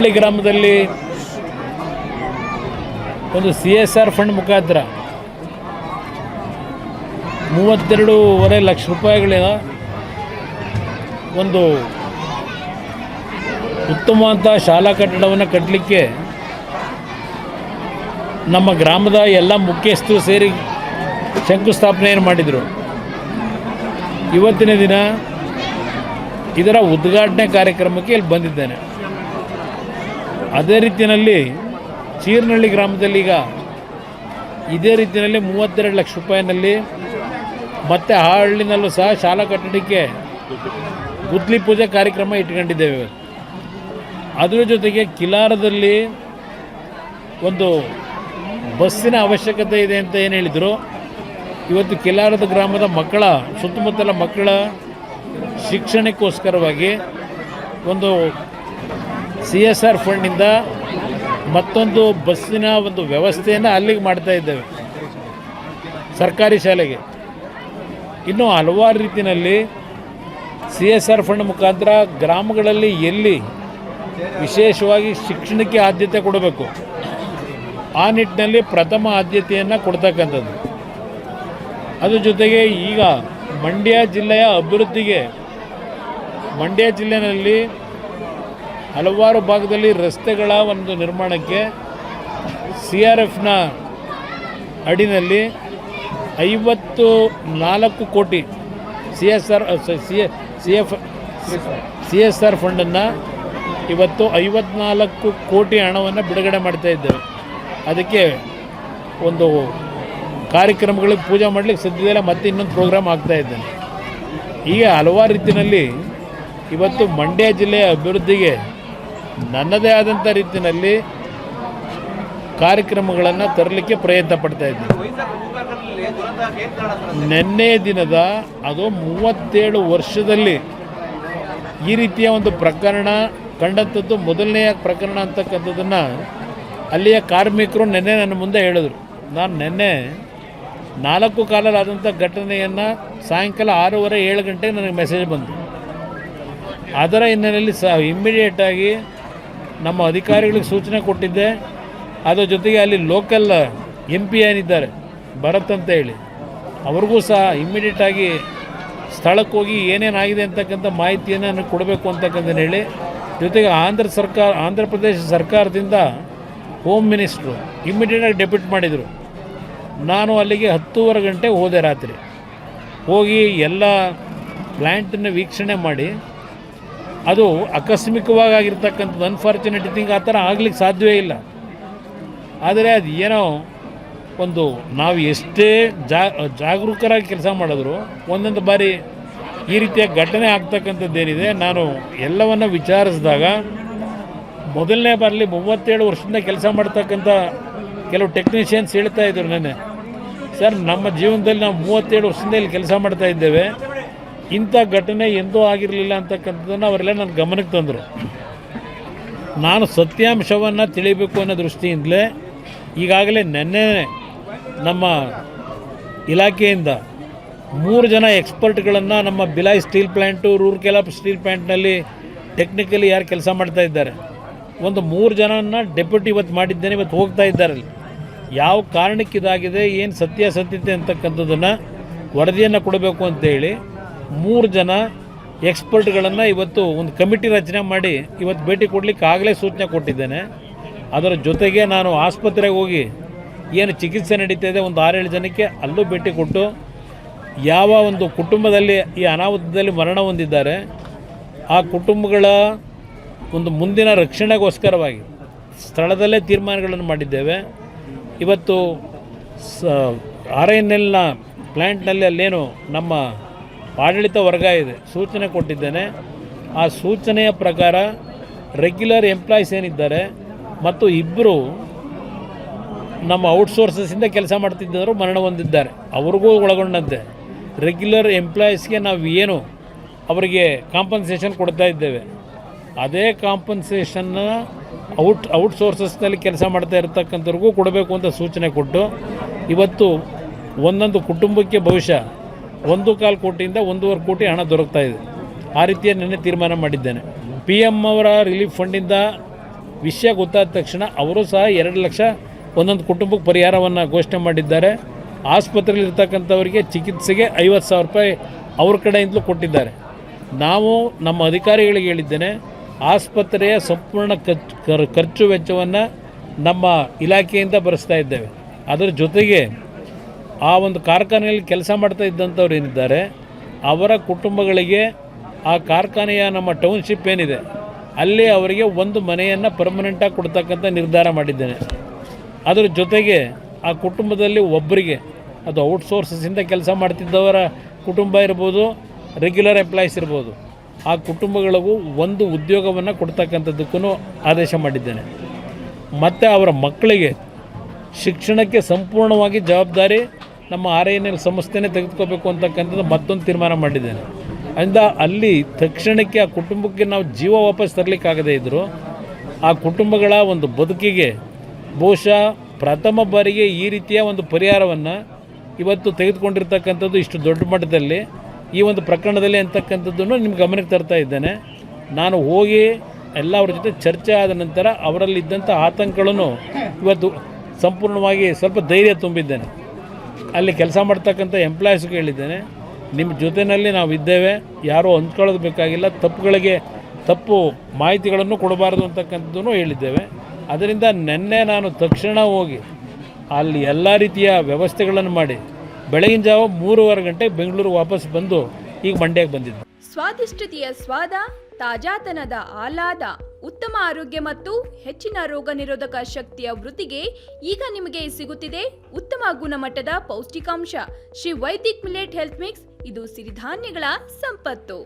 ಹಳ್ಳಿ ಗ್ರಾಮದಲ್ಲಿ ಒಂದು CSR ಫಂಡ್ ಮುಖಾಂತರ 32.5 ಲಕ್ಷ ರೂಪಾಯಿಗಳ ಒಂದು ಉತ್ತಮವಾದ ಶಾಲಾ ಕಟ್ಟಡವನ್ನು ಕಟ್ಟಲಿಕ್ಕೆ ನಮ್ಮ ಗ್ರಾಮದ ಎಲ್ಲ ಮುಖ್ಯಸ್ಥರು ಸೇರಿ ಶಂಕುಸ್ಥಾಪನೆಯನ್ನು ಮಾಡಿದರು. ಇವತ್ತಿನ ದಿನ ಇದರ ಉದ್ಘಾಟನೆ ಕಾರ್ಯಕ್ರಮಕ್ಕೆ ಇಲ್ಲಿ ಬಂದಿದ್ದೇನೆ. ಅದೇ ರೀತಿಯಲ್ಲಿ ಚೀರ್ನಹಳ್ಳಿ ಗ್ರಾಮದಲ್ಲಿ ಈಗ ಇದೇ ರೀತಿಯಲ್ಲಿ 32 ಲಕ್ಷ ರೂಪಾಯಿನಲ್ಲಿ ಮತ್ತು ಆ ಹಳ್ಳಿನಲ್ಲೂ ಸಹ ಶಾಲಾ ಕಟ್ಟಡಕ್ಕೆ ಗುದ್ಲಿ ಪೂಜೆ ಕಾರ್ಯಕ್ರಮ ಇಟ್ಕೊಂಡಿದ್ದೇವೆ. ಅದರ ಜೊತೆಗೆ ಕಿಲಾರದಲ್ಲಿ ಒಂದು ಬಸ್ಸಿನ ಅವಶ್ಯಕತೆ ಇದೆ ಅಂತ ಏನು ಹೇಳಿದರು. ಇವತ್ತು ಕಿಲಾರದ ಗ್ರಾಮದ ಮಕ್ಕಳ ಸುತ್ತಮುತ್ತಲ ಮಕ್ಕಳ ಶಿಕ್ಷಣಕ್ಕೋಸ್ಕರವಾಗಿ ಒಂದು CSR ಫಂಡ್ನಿಂದ ಮತ್ತೊಂದು ಬಸ್ಸಿನ ಒಂದು ವ್ಯವಸ್ಥೆಯನ್ನು ಅಲ್ಲಿಗೆ ಮಾಡ್ತಾ ಇದ್ದೇವೆ ಸರ್ಕಾರಿ ಶಾಲೆಗೆ. ಇನ್ನೂ ಹಲವಾರು ರೀತಿಯಲ್ಲಿ CSR ಫಂಡ್ ಮುಖಾಂತರ ಗ್ರಾಮಗಳಲ್ಲಿ ಎಲ್ಲಿ ವಿಶೇಷವಾಗಿ ಶಿಕ್ಷಣಕ್ಕೆ ಆದ್ಯತೆ ಕೊಡಬೇಕು ಆ ನಿಟ್ಟಿನಲ್ಲಿ ಪ್ರಥಮ ಆದ್ಯತೆಯನ್ನು ಕೊಡ್ತಕ್ಕಂಥದ್ದು. ಅದ್ರ ಜೊತೆಗೆ ಈಗ ಮಂಡ್ಯ ಜಿಲ್ಲೆಯ ಅಭಿವೃದ್ಧಿಗೆ ಮಂಡ್ಯ ಜಿಲ್ಲೆಯಲ್ಲಿ ಹಲವಾರು ಭಾಗದಲ್ಲಿ ರಸ್ತೆಗಳ ಒಂದು ನಿರ್ಮಾಣಕ್ಕೆ CRFನ ಅಡಿನಲ್ಲಿ 54 ಕೋಟಿ CSR ಫಂಡನ್ನು ಇವತ್ತು 54 ಕೋಟಿ ಹಣವನ್ನು ಬಿಡುಗಡೆ ಮಾಡ್ತಾ ಇದ್ದೇವೆ. ಅದಕ್ಕೆ ಒಂದು ಕಾರ್ಯಕ್ರಮಗಳಿಗೆ ಪೂಜೆ ಮಾಡಲಿಕ್ಕೆ ಸದ್ಯದಲ್ಲೇ ಮತ್ತೆ ಇನ್ನೊಂದು ಪ್ರೋಗ್ರಾಮ್ ಆಗ್ತಾ ಇದ್ದೇನೆ. ಹೀಗೆ ಹಲವಾರು ರೀತಿಯಲ್ಲಿ ಇವತ್ತು ಮಂಡ್ಯ ಜಿಲ್ಲೆಯ ಅಭಿವೃದ್ಧಿಗೆ ನನ್ನದೇ ಆದಂಥ ರೀತಿಯಲ್ಲಿ ಕಾರ್ಯಕ್ರಮಗಳನ್ನು ತರಲಿಕ್ಕೆ ಪ್ರಯತ್ನ ಪಡ್ತಾ ಇದ್ದೀನಿ. ನಿನ್ನೆ ದಿನದ ಅದು 37 ವರ್ಷದಲ್ಲಿ ಈ ರೀತಿಯ ಒಂದು ಪ್ರಕರಣ ಕಂಡಂಥದ್ದು ಮೊದಲನೆಯ ಪ್ರಕರಣ ಅಂತಕ್ಕಂಥದ್ದನ್ನು ಅಲ್ಲಿಯ ಕಾರ್ಮಿಕರು ನಿನ್ನೆ ನನ್ನ ಮುಂದೆ ಹೇಳಿದ್ರು. ನಾನು ನಿನ್ನೆ 4 ಕಾಲರಾದಂಥ ಘಟನೆಯನ್ನು ಸಾಯಂಕಾಲ 6:30-7 ಗಂಟೆಗೆ ನನಗೆ ಮೆಸೇಜ್ ಬಂತು. ಅದರ ಹಿನ್ನೆಲೆಯಲ್ಲಿ ಇಮ್ಮಿಡಿಯೇಟಾಗಿ ನಮ್ಮ ಅಧಿಕಾರಿಗಳಿಗೆ ಸೂಚನೆ ಕೊಟ್ಟಿದ್ದೆ. ಅದರ ಜೊತೆಗೆ ಅಲ್ಲಿ ಲೋಕಲ್ MP ಏನಿದ್ದಾರೆ ಭರತ್ ಅಂತ ಹೇಳಿ ಅವ್ರಿಗೂ ಸಹ ಇಮ್ಮಿಡಿಯೇಟಾಗಿ ಸ್ಥಳಕ್ಕೆ ಹೋಗಿ ಏನೇನಾಗಿದೆ ಅಂತಕ್ಕಂಥ ಮಾಹಿತಿಯನ್ನು ನನಗೆ ಕೊಡಬೇಕು ಅಂತಕ್ಕಂಥದ್ದು ಹೇಳಿ, ಜೊತೆಗೆ ಆಂಧ್ರ ಪ್ರದೇಶ ಸರ್ಕಾರದಿಂದ ಹೋಮ್ ಮಿನಿಸ್ಟ್ರು ಇಮ್ಮಿಡಿಯೇಟಾಗಿ ಡೆಪ್ಯೂಟ್ ಮಾಡಿದರು. ನಾನು ಅಲ್ಲಿಗೆ 10:30 ಗಂಟೆ ಹೋದೆ. ರಾತ್ರಿ ಹೋಗಿ ಎಲ್ಲ ಪ್ಲ್ಯಾಂಟನ್ನು ವೀಕ್ಷಣೆ ಮಾಡಿ, ಅದು ಆಕಸ್ಮಿಕವಾಗಿ ಆಗಿರ್ತಕ್ಕಂಥದ್ದು ಅನ್ಫಾರ್ಚುನೇಟ್ ಥಿಂಗ್. ಆ ಥರ ಆಗಲಿಕ್ಕೆ ಸಾಧ್ಯವೇ ಇಲ್ಲ. ಆದರೆ ಅದು ಏನೋ ಒಂದು ನಾವು ಎಷ್ಟೇ ಜಾಗರೂಕರಾಗಿ ಕೆಲಸ ಮಾಡಿದ್ರು ಒಂದೊಂದು ಬಾರಿ ಈ ರೀತಿಯ ಘಟನೆ ಆಗ್ತಕ್ಕಂಥದ್ದೇನಿದೆ. ನಾನು ಎಲ್ಲವನ್ನು ವಿಚಾರಿಸಿದಾಗ ಮೊದಲನೇ ಬಾರಲ್ಲಿ 37 ವರ್ಷದಿಂದ ಕೆಲಸ ಮಾಡ್ತಕ್ಕಂಥ ಕೆಲವು ಟೆಕ್ನಿಷಿಯನ್ಸ್ ಹೇಳ್ತಾ ಇದ್ರು ನನಗೆ, ಸರ್ ನಮ್ಮ ಜೀವನದಲ್ಲಿ ನಾವು 37 ವರ್ಷದಿಂದ ಇಲ್ಲಿ ಕೆಲಸ ಮಾಡ್ತಾ ಇದ್ದೇವೆ, ಇಂಥ ಘಟನೆ ಎಂದೂ ಆಗಿರಲಿಲ್ಲ ಅಂತಕ್ಕಂಥದ್ದನ್ನು ಅವರೆಲ್ಲ ನನ್ನ ಗಮನಕ್ಕೆ ತಂದರು. ನಾನು ಸತ್ಯಾಂಶವನ್ನು ತಿಳಿಬೇಕು ಅನ್ನೋ ದೃಷ್ಟಿಯಿಂದಲೇ ಈಗಾಗಲೇ ನಿನ್ನೆ ನಮ್ಮ ಇಲಾಖೆಯಿಂದ 3 ಜನ ಎಕ್ಸ್ಪರ್ಟ್ಗಳನ್ನು ನಮ್ಮ Bhilai steel plant, Rourkela steel ಪ್ಲ್ಯಾಂಟ್ನಲ್ಲಿ ಟೆಕ್ನಿಕಲಿ ಯಾರು ಕೆಲಸ ಮಾಡ್ತಾ ಇದ್ದಾರೆ ಒಂದು 3 ಜನನ ಡೆಪ್ಯೂಟಿ ಇವತ್ತು ಮಾಡಿದ್ದೇನೆ. ಇವತ್ತು ಹೋಗ್ತಾ ಇದ್ದಾರೆ ಅಲ್ಲಿ ಯಾವ ಕಾರಣಕ್ಕೆ ಇದಾಗಿದೆ, ಏನು ಸತ್ಯಾಸತ್ಯತೆ ಅಂತಕ್ಕಂಥದ್ದನ್ನು ವರದಿಯನ್ನು ಕೊಡಬೇಕು ಅಂತೇಳಿ 3 ಜನ ಎಕ್ಸ್ಪರ್ಟ್ಗಳನ್ನು ಇವತ್ತು ಒಂದು ಕಮಿಟಿ ರಚನೆ ಮಾಡಿ ಇವತ್ತು ಭೇಟಿ ಕೊಡಲಿಕ್ಕೆ ಆಗಲೇ ಸೂಚನೆ ಕೊಟ್ಟಿದ್ದೇನೆ. ಅದರ ಜೊತೆಗೆ ನಾನು ಆಸ್ಪತ್ರೆಗೆ ಹೋಗಿ ಏನು ಚಿಕಿತ್ಸೆ ನಡೀತಾಯಿದೆ ಒಂದು 6-7 ಜನಕ್ಕೆ ಅಲ್ಲೂ ಭೇಟಿ ಕೊಟ್ಟು, ಯಾವ ಒಂದು ಕುಟುಂಬದಲ್ಲಿ ಈ ಅನಾಹುತದಲ್ಲಿ ಮರಣ ಹೊಂದಿದ್ದಾರೆ ಆ ಕುಟುಂಬಗಳ ಒಂದು ಮುಂದಿನ ರಕ್ಷಣೆಗೋಸ್ಕರವಾಗಿ ಸ್ಥಳದಲ್ಲೇ ತೀರ್ಮಾನಗಳನ್ನು ಮಾಡಿದ್ದೇವೆ. ಇವತ್ತು RINLನ ಪ್ಲ್ಯಾಂಟ್ನಲ್ಲಿ ಅಲ್ಲೇನು ನಮ್ಮ ಆಡಳಿತ ವರ್ಗ ಇದೆ ಸೂಚನೆ ಕೊಟ್ಟಿದ್ದೇನೆ. ಆ ಸೂಚನೆಯ ಪ್ರಕಾರ ರೆಗ್ಯುಲರ್ ಎಂಪ್ಲಾಯೀಸ್ ಏನಿದ್ದಾರೆ ಮತ್ತು 2 ನಮ್ಮ ಔಟ್ಸೋರ್ಸಸ್ಸಿಂದ ಕೆಲಸ ಮಾಡ್ತಿದ್ದವರು ಮರಣ ಹೊಂದಿದ್ದಾರೆ, ಅವ್ರಿಗೂ ಒಳಗೊಂಡಂತೆ ರೆಗ್ಯುಲರ್ ಎಂಪ್ಲಾಯೀಸ್ಗೆ ನಾವು ಏನು ಅವರಿಗೆ ಕಾಂಪನ್ಸೇಷನ್ ಕೊಡ್ತಾ ಇದ್ದೇವೆ ಅದೇ ಕಾಂಪನ್ಸೇಷನ್ನ ಔಟ್ಸೋರ್ಸಸ್ನಲ್ಲಿ ಕೆಲಸ ಮಾಡ್ತಾ ಇರತಕ್ಕಂಥವ್ರಿಗೂ ಕೊಡಬೇಕು ಅಂತ ಸೂಚನೆ ಕೊಟ್ಟು, ಇವತ್ತು ಒಂದೊಂದು ಕುಟುಂಬಕ್ಕೆ ಬಹುಶಃ 1.25 ಕೋಟಿಯಿಂದ 1.5 ಕೋಟಿ ಹಣ ದೊರಕ್ತಾ ಇದೆ. ಆ ರೀತಿಯ ನಿನ್ನೆ ತೀರ್ಮಾನ ಮಾಡಿದ್ದೇನೆ. PM ಅವರ ರಿಲೀಫ್ ಫಂಡಿಂದ ವಿಷಯ ಗೊತ್ತಾದ ತಕ್ಷಣ ಅವರು ಸಹ 2 ಲಕ್ಷ ಒಂದೊಂದು ಕುಟುಂಬಕ್ಕೆ ಪರಿಹಾರವನ್ನು ಘೋಷಣೆ ಮಾಡಿದ್ದಾರೆ. ಆಸ್ಪತ್ರೆಯಲ್ಲಿರ್ತಕ್ಕಂಥವರಿಗೆ ಚಿಕಿತ್ಸೆಗೆ 50,000 ರೂಪಾಯಿ ಅವ್ರ ಕಡೆಯಿಂದಲೂ ಕೊಟ್ಟಿದ್ದಾರೆ. ನಾವು ನಮ್ಮ ಅಧಿಕಾರಿಗಳಿಗೆ ಹೇಳಿದ್ದೇನೆ, ಆಸ್ಪತ್ರೆಯ ಸಂಪೂರ್ಣ ಖರ್ಚು ವೆಚ್ಚವನ್ನು ನಮ್ಮ ಇಲಾಖೆಯಿಂದ ಭರಿಸ್ತಾ ಇದ್ದೇವೆ. ಅದರ ಜೊತೆಗೆ ಆ ಒಂದು ಕಾರ್ಖಾನೆಯಲ್ಲಿ ಕೆಲಸ ಮಾಡ್ತಾ ಇದ್ದಂಥವ್ರು ಏನಿದ್ದಾರೆ ಅವರ ಕುಟುಂಬಗಳಿಗೆ ಆ ಕಾರ್ಖಾನೆಯ ನಮ್ಮ ಟೌನ್ಶಿಪ್ ಏನಿದೆ ಅಲ್ಲಿ ಅವರಿಗೆ ಒಂದು ಮನೆಯನ್ನು ಪರ್ಮನೆಂಟಾಗಿ ಕೊಡ್ತಕ್ಕಂಥ ನಿರ್ಧಾರ ಮಾಡಿದ್ದೇನೆ. ಅದರ ಜೊತೆಗೆ ಆ ಕುಟುಂಬದಲ್ಲಿ ಒಬ್ಬರಿಗೆ, ಅದು ಔಟ್ಸೋರ್ಸಸಿಂದ ಕೆಲಸ ಮಾಡ್ತಿದ್ದವರ ಕುಟುಂಬ ಇರ್ಬೋದು, ರೆಗ್ಯುಲರ್ ಎಂಪ್ಲಾಯೀಸ್ ಇರ್ಬೋದು, ಆ ಕುಟುಂಬಗಳಿಗೂ ಒಂದು ಉದ್ಯೋಗವನ್ನು ಕೊಡ್ತಕ್ಕಂಥದ್ದಕ್ಕೂ ಆದೇಶ ಮಾಡಿದ್ದೇನೆ. ಮತ್ತು ಅವರ ಮಕ್ಕಳಿಗೆ ಶಿಕ್ಷಣಕ್ಕೆ ಸಂಪೂರ್ಣವಾಗಿ ಜವಾಬ್ದಾರಿ ನಮ್ಮ RINL ಸಂಸ್ಥೆನೇ ತೆಗೆದುಕೋಬೇಕು ಅಂತಕ್ಕಂಥದ್ದು ಮತ್ತೊಂದು ತೀರ್ಮಾನ ಮಾಡಿದ್ದೇನೆ. ಅಂದ ಅಲ್ಲಿ ತಕ್ಷಣಕ್ಕೆ ಆ ಕುಟುಂಬಕ್ಕೆ ನಾವು ಜೀವ ವಾಪಸ್ ತರಲಿಕ್ಕಾಗದೇ ಇದ್ದರೂ ಆ ಕುಟುಂಬಗಳ ಒಂದು ಬದುಕಿಗೆ ಬಹುಶಃ ಪ್ರಥಮ ಬಾರಿಗೆ ಈ ರೀತಿಯ ಒಂದು ಪರಿಹಾರವನ್ನು ಇವತ್ತು ತೆಗೆದುಕೊಂಡಿರ್ತಕ್ಕಂಥದ್ದು ಇಷ್ಟು ದೊಡ್ಡ ಮಟ್ಟದಲ್ಲಿ ಈ ಒಂದು ಪ್ರಕರಣದಲ್ಲಿ ಅಂತಕ್ಕಂಥದ್ದನ್ನು ನಿಮ್ಮ ಗಮನಕ್ಕೆ ತರ್ತಾ ಇದ್ದೇನೆ. ನಾನು ಹೋಗಿ ಎಲ್ಲ ಅವ್ರ ಜೊತೆ ಚರ್ಚೆ ಆದ ನಂತರ ಅವರಲ್ಲಿದ್ದಂಥ ಆತಂಕಗಳನ್ನು ಇವತ್ತು ಸಂಪೂರ್ಣವಾಗಿ ಸ್ವಲ್ಪ ಧೈರ್ಯ ತುಂಬಿದ್ದೇನೆ. ಅಲ್ಲಿ ಕೆಲಸ ಮಾಡ್ತಕ್ಕಂಥ ಎಂಪ್ಲಾಯೀಸ್ಗೆ ಹೇಳಿದ್ದೇನೆ, ನಿಮ್ಮ ಜೊತೆಯಲ್ಲಿ ನಾವು ಇದ್ದೇವೆ, ಯಾರೂ ಹೊಂದ್ಕೊಳ್ಳೋದು ಬೇಕಾಗಿಲ್ಲ, ತಪ್ಪು ಮಾಹಿತಿಗಳನ್ನು ಕೊಡಬಾರ್ದು ಅಂತಕ್ಕಂಥದ್ದನ್ನು ಹೇಳಿದ್ದೇವೆ. ಅದರಿಂದ ನಿನ್ನೆ ನಾನು ತಕ್ಷಣ ಹೋಗಿ ಅಲ್ಲಿ ಎಲ್ಲ ರೀತಿಯ ವ್ಯವಸ್ಥೆಗಳನ್ನು ಮಾಡಿ ಬೆಳಗಿನ ಜಾವ 3:15 ಗಂಟೆಗೆ ಬೆಂಗಳೂರು ವಾಪಸ್ ಬಂದು ಈಗ ಮಂಡ್ಯಕ್ಕೆ ಬಂದಿದ್ದೆ. ಸ್ವಾದಿಷ್ಟತೆಯ ಸ್ವಾದ, ತಾಜಾತನದ ಆಹ್ಲಾದ, ಉತ್ತಮ ಆರೋಗ್ಯ ಮತ್ತು ಹೆಚ್ಚಿನ ರೋಗ ನಿರೋಧಕ ಶಕ್ತಿಯ ವೃದ್ಧಿಗೆ ಈಗ ನಿಮಗೆ ಸಿಗುತ್ತಿದೆ ಉತ್ತಮ ಗುಣಮಟ್ಟದ ಪೌಷ್ಟಿಕಾಂಶ Shri Vaidik millet health mix. ಇದು ಸಿರಿಧಾನ್ಯಗಳ ಸಂಪತ್ತು.